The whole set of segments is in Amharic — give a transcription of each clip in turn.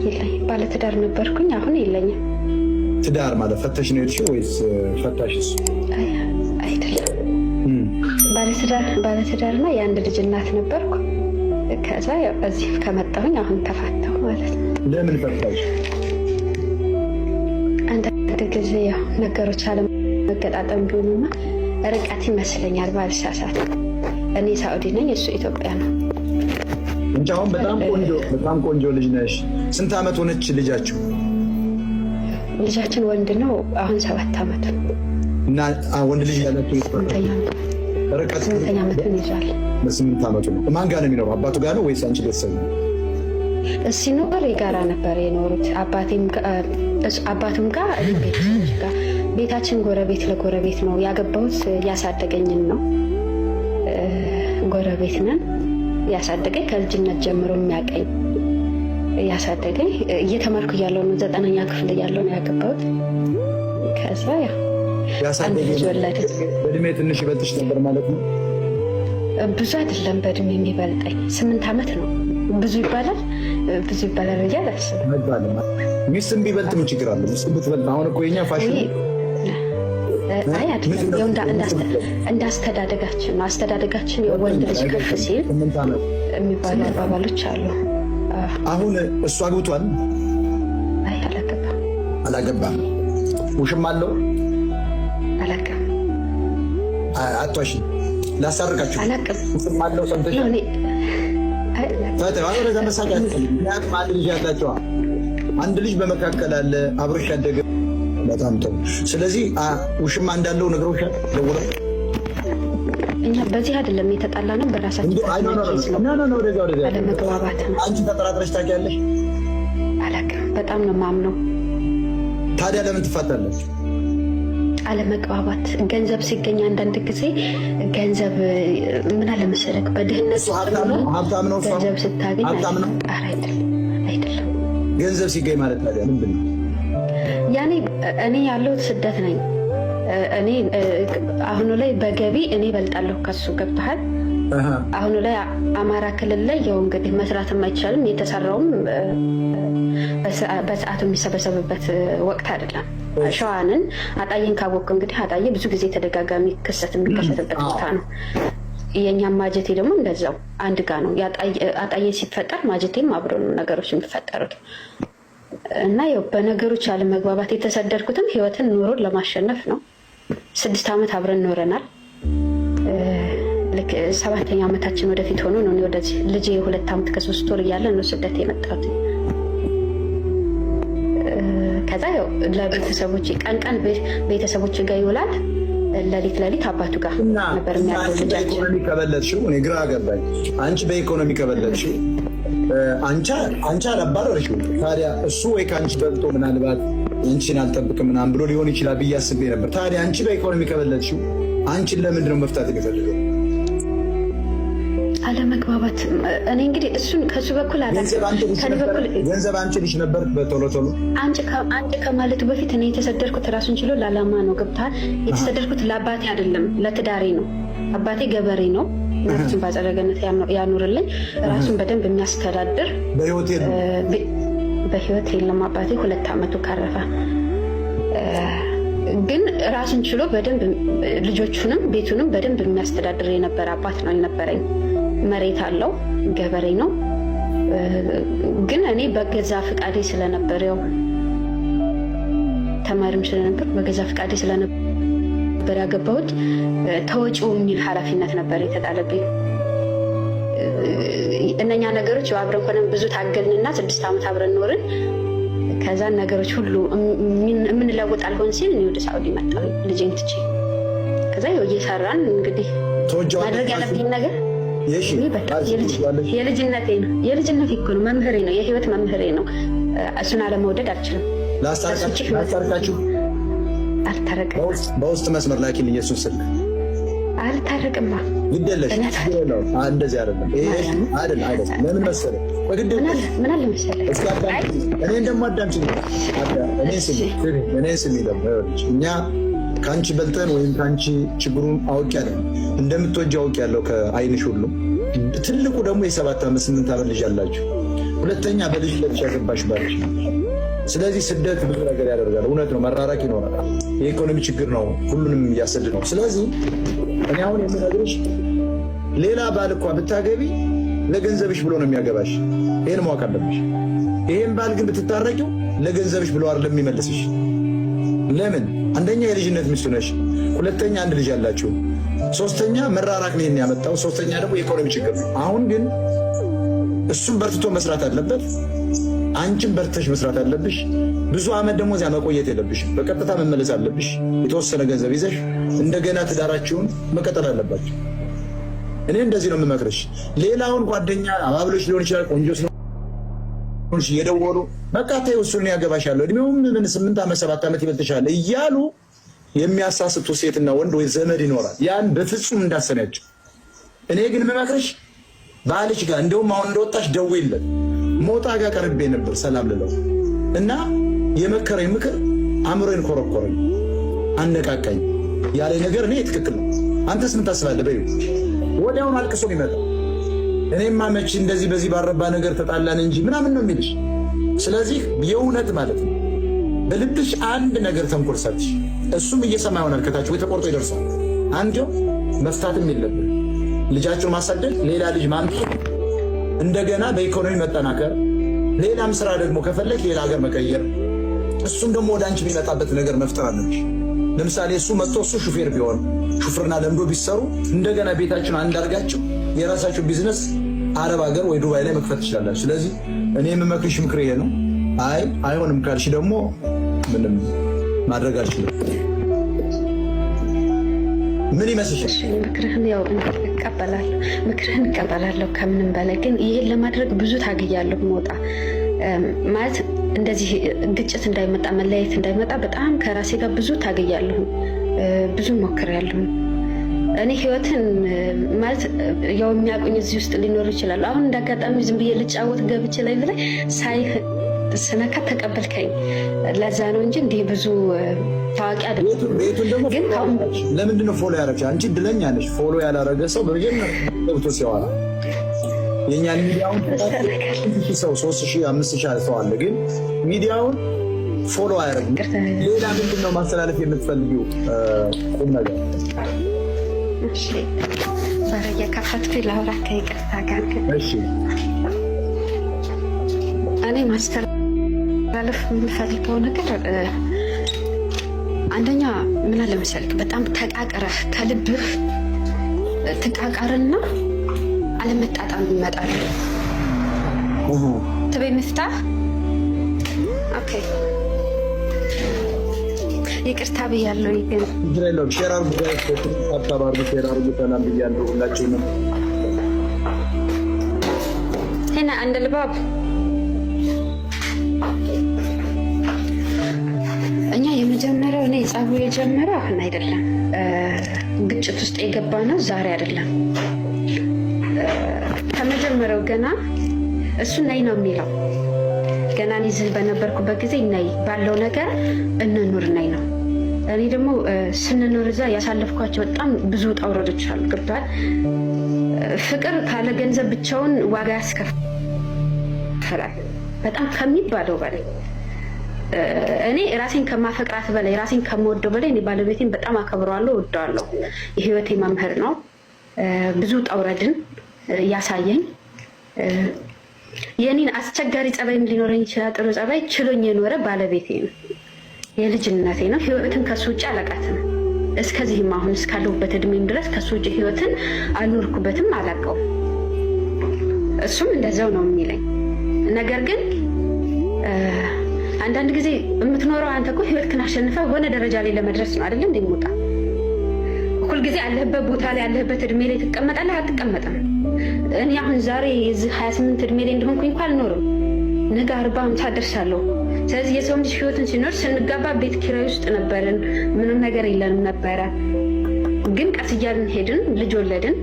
የለኝ ባለትዳር ነበርኩኝ። አሁን የለኝም። ትዳር ማለት ፈተሽ ነው የሄድሽው ወይስ ፈታሽስ? አይደለም፣ ባለትዳርና የአንድ ልጅ እናት ነበርኩ። ከዛ እዚህ ከመጣሁኝ አሁን ተፋታሁ ማለት ነው። ለምን ፈታሽ? አንዳንድ ጊዜ ያው ነገሮች አለመገጣጠም ቢሆኑና ርቀት ይመስለኛል ባልሳሳት። እኔ ሳኡዲ ነኝ፣ እሱ ኢትዮጵያ ነው። እንጂ አሁን በጣም ቆንጆ ልጅ ነሽ። ስንት ዓመት ሆነች ልጃችሁ? ልጃችን ወንድ ነው። አሁን 7 ዓመቱ እና ወንድ ልጅ ያላችሁ ርቀት 8 ዓመቱን ይዟል። በ8 ዓመቱ ነው። ማን ጋር ነው የሚኖረው? አባቱ ጋር ነው ወይስ አንቺ ቤተሰብ ነው? ሲኖር የጋራ ነበር የኖሩት። አባቱም ጋር ቤተሰቦች ጋር። ቤታችን ጎረቤት ለጎረቤት ነው። ያገባሁት ያሳደገኝን ነው። ጎረቤት ነን። ያሳደገኝ ከልጅነት ጀምሮ የሚያቀኝ ያሳደገኝ እየተማርኩ እያለሁ ነው። 9ኛ ክፍል እያለሁ ነው ያገባሁት። ከዛ ያሳደገኝ በእድሜ ትንሽ ይበልጥሽ ነበር ማለት ነው? ብዙ አይደለም በእድሜ የሚበልጠኝ 8 ዓመት ነው። ብዙ ይባላል ብዬ አላስብም። ሚስትም ቢበልጥ ምን ችግር አለ? ሚስት ብትበልጥ አሁን እኮ የኛ ፋሽን አይ አይደለም። እንዳስተዳደጋችን ነው። አስተዳደጋችን የወንድ ልጅ ከፍ ሲል የሚባሉ አባባሎች አሉ። አሁን እሱ አግብቷል? አይ አላገባም። ውሽም አለው? አላውቅም። አቷሽ ላሳርቃችሁ። አላውቅም። ውሽም አለው ሰምተሽ? አንድ ልጅ በመካከል አለ አብሮሽ ያደገ። በጣም ጥሩ። ስለዚህ ውሽማ እንዳለው ነግሮሻል? ደውለው እኛ በዚህ አይደለም የተጣላ ነው፣ በራሳችን አለመግባባት ነው። አንቺ ተጠራጥረሽ ታውቂያለሽ? አላውቅም። በጣም ነው የማምነው። ታዲያ ለምን ትፋታለች? አለመግባባት። ገንዘብ ሲገኝ አንዳንድ ጊዜ ገንዘብ ምን አለ መሰለህ፣ በድህነት ሀብታም ነው ገንዘብ ስታገኝ አይደለም። ገንዘብ ሲገኝ ማለት ታዲያ ምንድን ነው? ያኔ እኔ ያለሁት ስደት ነኝ። እኔ አሁኑ ላይ በገቢ እኔ እበልጣለሁ ከሱ። ገብቶሃል? አሁኑ ላይ አማራ ክልል ላይ ያው እንግዲህ መስራትም አይቻልም። የተሰራውም በሰዓቱ የሚሰበሰብበት ወቅት አይደለም። ሸዋንን አጣዬን ካወቅኩ እንግዲህ አጣዬ ብዙ ጊዜ ተደጋጋሚ ክስተት የሚከሰትበት ቦታ ነው። የእኛም ማጀቴ ደግሞ እንደዛው አንድ ጋ ነው። አጣዬ ሲፈጠር ማጀቴም አብሮ ነው ነገሮች የሚፈጠሩት። እና ያው በነገሮች አለመግባባት የተሰደድኩትም ህይወትን ኑሮን ለማሸነፍ ነው። 6 ዓመት አብረን ኖረናል። ልክ 7ኛ ዓመታችን ወደፊት ሆኖ ነው ወደዚህ ልጄ 2 ዓመት ከ3 ወር እያለ ነው ስደት የመጣሁት። ከዛ ያው ለቤተሰቦች ቀን ቤተሰቦች ጋር ይውላል፣ ለሊት አባቱ ጋር ነበር የሚያደርገው ልጃችን። በኢኮኖሚ ከበለጥሽው እኔ ግራ ገባኝ። አንቺ በኢኮኖሚ ከበለጥሽው አንቺ አላባረርሽው። ታዲያ እሱ ወይ ከአንቺ በልጦ ምናልባት አንቺን አልጠብቅም ምናምን ብሎ ሊሆን ይችላል ብዬ አስቤ ነበር። ታዲያ አንቺ በኢኮኖሚ ከበለጥሽው አንቺን ለምንድን ነው መፍታት የሚፈልገው? አለመግባባት። እኔ እንግዲህ እሱን ከሱ በኩል ገንዘብ አንቺ ልጅ ነበር በቶሎ አንቺ ከማለቱ በፊት እኔ የተሰደድኩት ራሱን ችሎ ለዓላማ ነው። ገብቶሃል? የተሰደድኩት ለአባቴ አይደለም ለትዳሬ ነው። አባቴ ገበሬ ነው። ነፍሱን በአጸደ ገነት ያኑርልኝ። ራሱን በደንብ የሚያስተዳድር በህይወት የለም። አባቴ 2 ዓመቱ ካረፈ ግን ራሱን ችሎ በደንብ ልጆቹንም ቤቱንም በደንብ የሚያስተዳድር የነበረ አባት ነው የነበረኝ። መሬት አለው፣ ገበሬ ነው። ግን እኔ በገዛ ፍቃዴ ስለነበር ያው ተማሪም ስለነበር በገዛ ፍቃዴ ስለነበር ያገባሁት ተወጪው የሚል ኃላፊነት ነበር የተጣለብኝ። እነኛ ነገሮች አብረን ሆነን ብዙ ታገልንና 6 ዓመት አብረን ኖርን። ከዛ ነገሮች ሁሉ የምንለውጥ አልሆን ሲል እኔ ወደ ሳኡዲ መጣሁ ልጄን ትቼ። ከዛ እየሰራን እንግዲህ ማድረግ ያለብኝ ነገር የልጅነቴ ነው። የልጅነቴ እኮ ነው። መምህሬ ነው። የህይወት መምህሬ ነው። እሱን አለመውደድ አልችልም። ላስታርቃችሁ። አልታረቅም። በውስጥ መስመር ላኪልኝ እሱን ስልክ። አልታረቅማ። ግደለሽ እንደዚህ አይደለም። ለምን መሰለህ? ምን አለ መሰለህ? እኔ ደግሞ አዳምጪኝ። እኔ ስሚ ደግሞ እኛ ከአንቺ በልጠን ወይም ከአንቺ ችግሩን አውቄያለሁ፣ እንደምትወጂ አውቄያለሁ ከአይንሽ ሁሉ። ትልቁ ደግሞ የ7 ዓመት 8 ዓመት ልጅ አላችሁ። ሁለተኛ በልጅ ያገባሽ ባልሽ። ስለዚህ ስደት ብዙ ነገር ያደርጋል። እውነት ነው፣ መራራቅ ይኖራል። የኢኮኖሚ ችግር ነው፣ ሁሉንም እያሰድ ነው። ስለዚህ እኔ አሁን የምነግርሽ ሌላ ባል እንኳ ብታገቢ ለገንዘብሽ ብሎ ነው የሚያገባሽ። ይሄን ማወቅ አለብሽ። ይሄን ባል ግን ብትታረቂው ለገንዘብሽ ብሎ አይደለም የሚመልስሽ። ለምን? አንደኛ የልጅነት ሚስቱ ነሽ፣ ሁለተኛ አንድ ልጅ ያላችሁ፣ ሶስተኛ መራራቅ ነው ያመጣው፣ ሶስተኛ ደግሞ የኢኮኖሚ ችግር ነው። አሁን ግን እሱም በርትቶ መስራት አለበት፣ አንቺም በርተሽ መስራት አለብሽ። ብዙ ዓመት ደግሞ እዚያ መቆየት የለብሽ፣ በቀጥታ መመለስ አለብሽ። የተወሰነ ገንዘብ ይዘሽ እንደገና ትዳራችሁን መቀጠል አለባችሁ። እኔ እንደዚህ ነው የምመክርሽ። ሌላውን ጓደኛ አባብሎች ሊሆን ይችላል፣ ቆንጆ ስለሆንሽ እየደወሉ በቃ ተይው እሱን ያገባሻለሁ እድሜውም ምን 8 ዓመት 7 ዓመት ይበልጥሻል እያሉ የሚያሳስቱ ሴትና ወንድ ወይ ዘመድ ይኖራል። ያን በፍጹም እንዳሰናቸው። እኔ ግን የምመክርሽ ባልሽ ጋር እንደውም አሁን እንደወጣሽ ደውይለት። ሞጣ ጋር ቀርቤ ነበር ሰላም ልለው እና የመከረኝ ምክር አእምሮዬን ኮረኮረኝ፣ አነቃቃኝ። ያለ ነገር እኔ ትክክል ነው አንተስ ምን ታስባለህ በይው። ወዲያውኑ አልቅሶ ይመጣ። እኔማ መቼ እንደዚህ በዚህ ባረባ ነገር ተጣላን እንጂ ምናምን ነው የሚልሽ። ስለዚህ የእውነት ማለት ነው በልብሽ አንድ ነገር ተንኮልሳትሽ፣ እሱም እየሰማ ይሆናል ከታች ወይ ተቆርጦ ይደርሳል። አንዴው መፍታትም የለብን ልጃችሁን ማሳደግ፣ ሌላ ልጅ ማምጣት፣ እንደገና በኢኮኖሚ መጠናከር፣ ሌላም ስራ ደግሞ ከፈለግ ሌላ ሀገር መቀየር፣ እሱም ደግሞ ወደ አንቺ የሚመጣበት ነገር መፍጠር አለብሽ። ለምሳሌ እሱ መጥቶ እሱ ሹፌር ቢሆን ሹፍርና ለምዶ ቢሰሩ እንደገና ቤታችሁን አንድ አድርጋችሁ የራሳችሁ ቢዝነስ አረብ ሀገር ወይ ዱባይ ላይ መክፈት ትችላላችሁ። ስለዚህ እኔ የምመክርሽ ምክር ይሄ ነው። አይሆንም ካልሽ ደግሞ ምንም ማድረግ አልችልም። ምን ይመስልሻል? ምክርህን ያው ምክርህን እቀበላለሁ። ከምንም በላይ ግን ይሄን ለማድረግ ብዙ ታግያለሁ። ሞጣ ማለት እንደዚህ ግጭት እንዳይመጣ መለያየት እንዳይመጣ በጣም ከራሴ ጋር ብዙ ታግያለሁ፣ ብዙ ሞክሬያለሁ። እኔ ህይወትን ማለት ያው የሚያውቁኝ እዚህ ውስጥ ሊኖሩ ይችላሉ። አሁን እንዳጋጣሚ ዝም ብዬ ልጫወት ገብቼ ላይ ብላይ ሳይ ስነካ ተቀበልከኝ። ለዛ ነው እንጂ እንዲህ ብዙ ታዋቂ አይደለም። ቤቱን ደግሞ ግን ለምንድን ነው ፎሎ ያደረግሽ? አንቺ እድለኛ ነሽ። ፎሎ ያላረገ ሰው በመጀመሪያ ገብቶ ሲያወራ የኛን ሚዲያውን ሰው 3000 5000 ሰው አለ፣ ግን ሚዲያውን ፎሎ አያደርግም። ሌላ ምንድን ነው ማስተላለፍ የምትፈልጊው ቁም ነገር? እሺ በረየ ከፈትኩ ላውራ ከይቅርታ ጋር እሺ እኔ ማስተላለፍ የምፈልገው ነገር አንደኛ ምን አለ መሰልክ፣ በጣም ተቃቅረህ ከልብህ ተቃቃርና አለመጣጣም ይመጣል። ትበይ መፍታህ ኦኬ ይቅርታ ብያለሁ። ይገን ድሬሎ ሼር አርጉ፣ አጣባሩ ሼር አርጉ። ሰላም ብያለሁ ሁላችሁንም። هنا عند الباب እኛ የመጀመሪያው እኔ ጸቡ የጀመረው አሁን አይደለም። ግጭት ውስጥ የገባ ነው ዛሬ አይደለም። ከመጀመሪያው ገና እሱ ነይ ነው የሚለው። ገና እኔ እዚህ በነበርኩበት ጊዜ ነይ ባለው ነገር እንኑር ነይ ነው። እኔ ደግሞ ስንኖር እዛ ያሳለፍኳቸው በጣም ብዙ ውጣ ውረዶች አሉ። ገብቷል። ፍቅር ካለ ገንዘብ ብቻውን ዋጋ ያስከፍላል፣ በጣም ከሚባለው በላይ። እኔ ራሴን ከማፈቅራት በላይ ራሴን ከምወደው በላይ እኔ ባለቤቴን በጣም አከብረዋለሁ፣ እወደዋለሁ። የህይወቴ መምህር ነው። ብዙ ውጣ ውረድን ያሳየኝ፣ የኔን አስቸጋሪ ጸባይም ሊኖረኝ ይችላል፣ ጥሩ ጸባይ ችሎኝ የኖረ ባለቤቴ ነው። የልጅነቴ ነው። ህይወትን ከሱ ውጭ አላውቃትም። እስከዚህም አሁን እስካለሁበት እድሜም ድረስ ከሱ ውጭ ህይወትን አልኖርኩበትም፣ አላውቀውም። እሱም እንደዛው ነው የሚለኝ። ነገር ግን አንዳንድ ጊዜ የምትኖረው አንተ እኮ ህይወትህን አሸንፈህ የሆነ ደረጃ ላይ ለመድረስ ነው አይደል? እንደሚወጣ ሁልጊዜ ያለህበት ቦታ ላይ ያለህበት እድሜ ላይ ትቀመጣለህ? አትቀመጥም። እኔ አሁን ዛሬ የዚህ 28 እድሜ ላይ እንደሆንኩኝ እንኳን አልኖርም። ነገ 40 50 ደርሳለሁ። ስለዚህ የሰው ልጅ ህይወትን ሲኖር ስንጋባ ቤት ኪራይ ውስጥ ነበርን፣ ምንም ነገር የለንም ነበረ። ግን ቀስ እያልን ሄድን፣ ልጅ ወለድን፣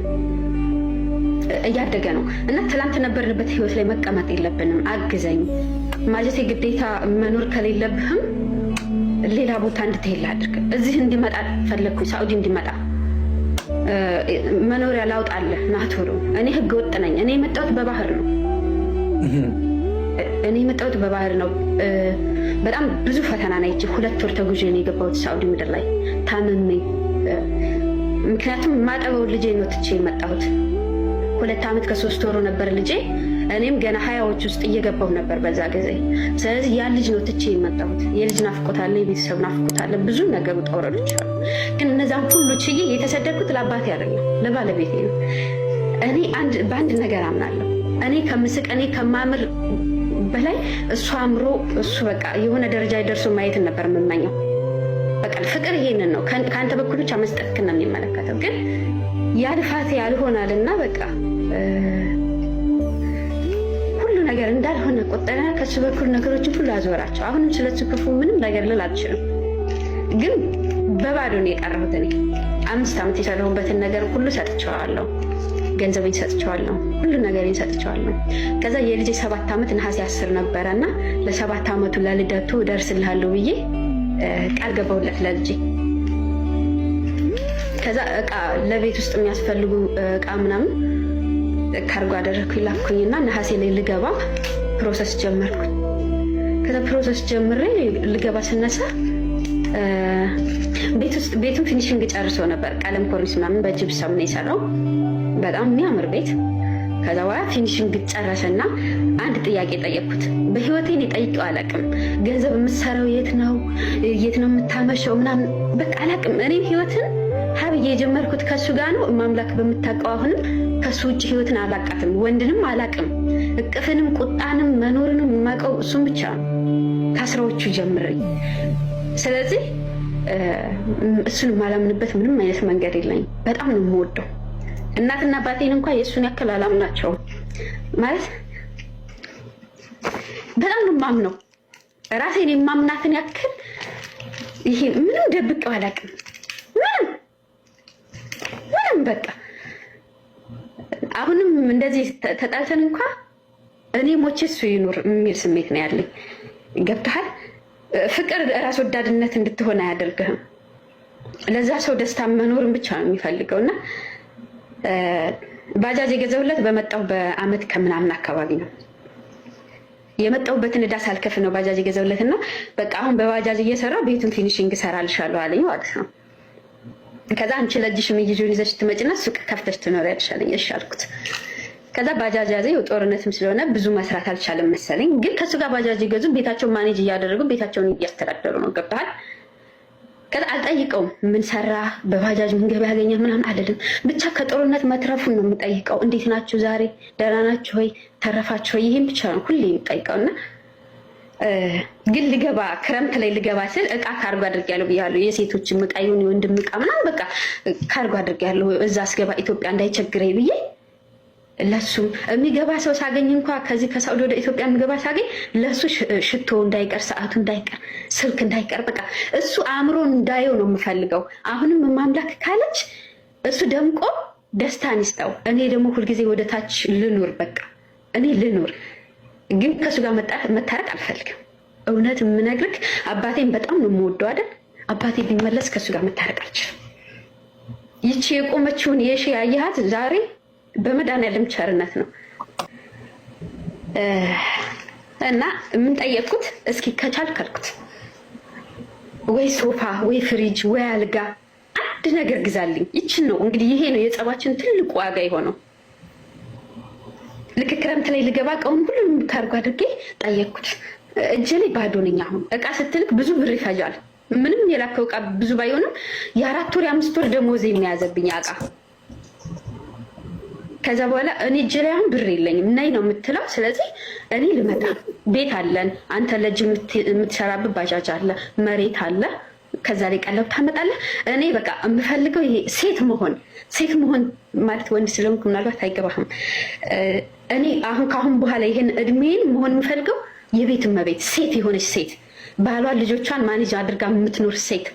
እያደገ ነው እና ትላንት ነበርንበት ህይወት ላይ መቀመጥ የለብንም። አግዘኝ ማጀቴ ግዴታ መኖር ከሌለብህም ሌላ ቦታ እንድትሄድ ላድርግ። እዚህ እንዲመጣ ፈለግኩኝ፣ ሳኡዲ እንዲመጣ መኖሪያ ላውጣለህ ናቶሎ። እኔ ህገ ወጥ ነኝ። እኔ የመጣሁት በባህር ነው። እኔ የመጣሁት በባህር ነው። በጣም ብዙ ፈተና ነው። 2 ወር ተጉዤ ነው የገባሁት ሳውዲ ምድር ላይ ታምሜ። ምክንያቱም ማጠበው ልጄ ነው ትቼ የመጣሁት። 2 ዓመት ከ3 ወሩ ነበር ልጄ። እኔም ገና 20ዎች ውስጥ እየገባሁ ነበር በዛ ጊዜ። ስለዚህ ያ ልጅ ነው ትቼ የመጣሁት። የልጅ ናፍቆት አለ፣ የቤተሰብ ናፍቆት አለ፣ ብዙ ነገር ውጣ ውረዶች አሉ። ግን እነዛን ሁሉ ችዬ የተሰደድኩት ለአባቴ አይደለም ለባለቤቴ ነው። እኔ በአንድ ነገር አምናለሁ። እኔ ከምስቅ እኔ ከማምር በላይ እሱ አምሮ እሱ በቃ የሆነ ደረጃ ደርሶ ማየትን ነበር የምመኘው። በቃ ፍቅር ይሄንን ነው። ከአንተ በኩል ብቻ መስጠትክን ነው የሚመለከተው። ግን ያ ልፋቴ ያልሆናልና በቃ ሁሉ ነገር እንዳልሆነ ቆጠረና ከሱ በኩል ነገሮችን ሁሉ አዞራቸው። አሁንም ስለሱ ክፉ ምንም ነገር ልል አልችልም። ግን በባዶ ነው የቀረሁት። እኔ 5 ዓመት የሰራሁበትን ነገር ሁሉ ሰጥቼዋለሁ። ገንዘቤን ሰጥቼዋለሁ፣ ሁሉ ነገሬን ሰጥቼዋለሁ። ከዛ የልጄ 7 ዓመት ነሐሴ 10 ነበረና ለ7 ዓመቱ ለልደቱ እደርስልሃለሁ ብዬ ቃል ገባሁለት ለልጄ። ከዛ እቃ ለቤት ውስጥ የሚያስፈልጉ እቃ ምናምን ካርጎ አደረግኩኝ ላኩኝና ነሐሴ ላይ ልገባ ፕሮሰስ ጀመርኩኝ። ከዛ ፕሮሰስ ጀምሬ ልገባ ስነሳ ቤቱን ፊኒሽንግ ጨርሶ ነበር። ቀለም ኮርኒስ ምናምን በጅብሰም ነው የሰራው፣ በጣም የሚያምር ቤት። ከዛ በኋላ ፊኒሽንግ ጨረሰና አንድ ጥያቄ ጠየቅኩት። በህይወቴ እኔ ጠይቄው አላውቅም። ገንዘብ የምትሰራው የት ነው የምታመሸው ምናምን በቃ አላውቅም። እኔም ህይወትን ሀብዬ የጀመርኩት ከሱ ጋር ነው። ማምላክ በምታውቀው አሁንም ከሱ ውጭ ህይወትን አላውቃትም። ወንድንም አላውቅም። እቅፍንም ቁጣንም መኖርንም የማውቀው እሱም ብቻ ነው ከአስራዎቹ ጀምሬ። ስለዚህ እሱን የማላምንበት ምንም አይነት መንገድ የለኝም። በጣም ነው የምወደው። እናትና አባቴን እንኳን የእሱን ያክል አላምናቸውም። ማለት በጣም ነው የማምነው። ራሴን የማምናትን ያክል ይሄ ምንም ደብቀው አላውቅም። ምንም በቃ አሁንም እንደዚህ ተጣልተን እንኳን እኔ ሞቼ እሱ ይኑር የሚል ስሜት ነው ያለኝ። ገብቶሃል? ፍቅር ራስ ወዳድነት እንድትሆን አያደርግህም። ለዛ ሰው ደስታ መኖርን ብቻ ነው የሚፈልገው። እና ባጃጅ የገዛሁለት በመጣው በአመት ከምናምን አካባቢ ነው። የመጣሁበትን ዕዳ ሳልከፍል ነው ባጃጅ የገዛሁለት እና በቃ አሁን በባጃጅ እየሰራ ቤቱን ፊኒሽንግ እሰራልሻለሁ አለኝ ማለት ነው። ከዛ አንቺ ለእጅሽ ምግይዙን ይዘሽ ትመጭና ሱቅ ከፍተሽ ትኖሪያለሽ አለኝ። እሺ አልኩት። ከዛ ባጃጅ ያዘ። ጦርነትም ስለሆነ ብዙ መስራት አልቻለም መሰለኝ። ግን ከሱ ጋር ባጃጅ ይገዙ፣ ቤታቸውን ማኔጅ እያደረጉ ቤታቸውን እያስተዳደሩ ነው። ገብተሃል? ከዛ አልጠይቀውም ምን ሰራ፣ በባጃጅ ምን ገቢ ያገኘ ምናምን አይደለም። ብቻ ከጦርነት መትረፉን ነው የምጠይቀው። እንዴት ናችሁ ዛሬ፣ ደህና ናችሁ ወይ፣ ተረፋችሁ ወይ? ይሄን ብቻ ነው ሁሌ የምጠይቀውና ግን ልገባ ክረምት ላይ ልገባ ስል እቃ ካርጎ አድርጌያለሁ ብያለሁ። የሴቶች እቃ ይሁን የወንድም እቃ ምናምን በቃ ካርጎ አድርጌያለሁ እዛ አስገባ ኢትዮጵያ እንዳይቸግረኝ ብዬ ለሱም የሚገባ ሰው ሳገኝ እንኳ ከዚህ ከሳውዲ ወደ ኢትዮጵያ የሚገባ ሳገኝ ለሱ ሽቶ እንዳይቀር፣ ሰዓቱ እንዳይቀር፣ ስልክ እንዳይቀር በቃ እሱ አእምሮ እንዳየው ነው የምፈልገው። አሁንም ማምላክ ካለች እሱ ደምቆ ደስታን ይስጠው። እኔ ደግሞ ሁልጊዜ ወደ ታች ልኑር። በቃ እኔ ልኑር፣ ግን ከሱ ጋር መታረቅ አልፈልግም። እውነት የምነግርህ አባቴን በጣም ነው የምወደው አይደል? አባቴ ቢመለስ ከሱ ጋር መታረቅ አልችልም። ይቺ የቆመችውን የሺ ያየሃት ዛሬ በመድኃኒዓለም ቸርነት ነው። እና የምንጠየቅኩት እስኪ ከቻልክ አልኩት ወይ ሶፋ ወይ ፍሪጅ ወይ አልጋ አንድ ነገር ግዛልኝ። ይችን ነው እንግዲህ ይሄ ነው የጸባችን ትልቁ ዋጋ የሆነው። ልክ ክረምት ላይ ልገባ እቃውን ሁሉንም ካርጎ አድርጌ ጠየቅኩት። እጄ ላይ ባዶ ነኝ። አሁን እቃ ስትልክ ብዙ ብር ይፈጃል። ምንም የላከው እቃ ብዙ ባይሆንም የ4 ወር የ5 ወር ደሞዝ የሚያዘብኝ እቃ። ከዛ በኋላ እኔ እጄ ላይ አሁን ብር የለኝም። ነይ ነው የምትለው። ስለዚህ እኔ ልመጣ፣ ቤት አለን፣ አንተ ለእጅ የምትሰራበት ባጃጅ አለ፣ መሬት አለ፣ ከዛ ላይ ቀለብ ታመጣለህ። እኔ በቃ የምፈልገው ይሄ ሴት መሆን ማለት ወንድ ስለሆንኩ ምናልባት አይገባህም። እኔ አሁን ከአሁን በኋላ ይሄን እድሜን መሆን የምፈልገው የቤት እመቤት፣ ሴት የሆነች ሴት፣ ባሏ ልጆቿን ማኔጅ አድርጋ የምትኖር ሴት፣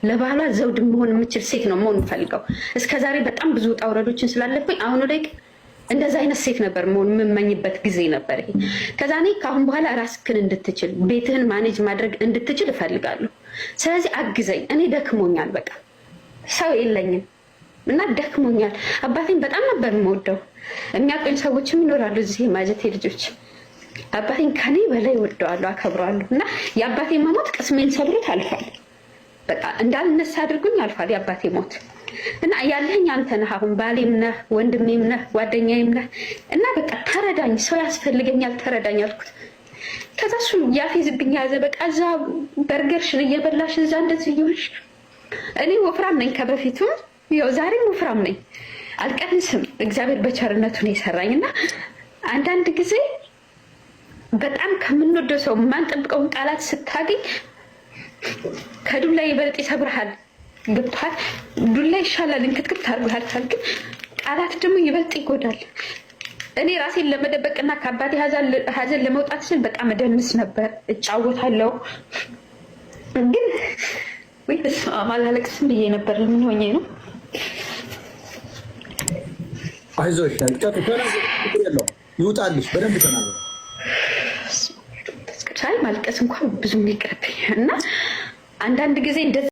ለባሏ ዘውድ መሆን የምችል ሴት ነው መሆን የምፈልገው። እስከዛሬ በጣም ብዙ ውጣ ውረዶችን ስላለብኝ አሁን ላይ እንደዛ አይነት ሴት ነበር መሆን የምመኝበት ጊዜ ነበር ይሄ። ከዛ እኔ ከአሁን በኋላ ራስህን እንድትችል ቤትህን ማኔጅ ማድረግ እንድትችል እፈልጋለሁ። ስለዚህ አግዘኝ። እኔ ደክሞኛል፣ በቃ ሰው የለኝም እና ደክሞኛል። አባቴን በጣም ነበር የምወደው። የሚያውቁኝ ሰዎችም ይኖራሉ እዚህ ማጀቴ ልጆች አባቴን ከኔ በላይ ወደዋለሁ፣ አከብረዋለሁ። እና የአባቴ መሞት ቅስሜን ሰብሮት አልፏል። በቃ እንዳልነሳ አድርጎኝ አልፏል የአባቴ ሞት። እና ያለኝ አንተ ነህ፣ አሁን ባሌም ነህ፣ ወንድሜም ነህ፣ ጓደኛዬም ነህ። እና በቃ ተረዳኝ፣ ሰው ያስፈልገኛል፣ ተረዳኝ አልኩት። ከዛ እሱ ያፌዝብኝ ያዘ። በቃ እዛ በርገርሽን እየበላሽ እዛ እንደዚህ እየሆንሽ። እኔ ወፍራም ነኝ ከበፊቱም፣ ያው ዛሬም ወፍራም ነኝ፣ አልቀንስም። እግዚአብሔር በቸርነቱ ነው የሰራኝ። እና አንዳንድ ጊዜ በጣም ከምንወደው ሰው የማንጠብቀውን ቃላት ስታገኝ ከዱላ ይበልጥ ይሰብርሃል። ገብቶሃል? ዱላ ይሻላል፣ እንክትክት አድርጎሃል። ግን ቃላት ደግሞ ይበልጥ ይጎዳል። እኔ ራሴን ለመደበቅና ከአባቴ ሀዘን ለመውጣት ስል በጣም እደንስ ነበር፣ እጫወታለሁ። ግን ወይ አላለቅስም ብዬ ነበር። ምን ሆኜ ነው? አይዞሽ፣ ይውጣልሽ፣ በደንብ ተናገር። ማልቀስ እንኳን ብዙም ይቅርብኝ እና አንዳንድ ጊዜ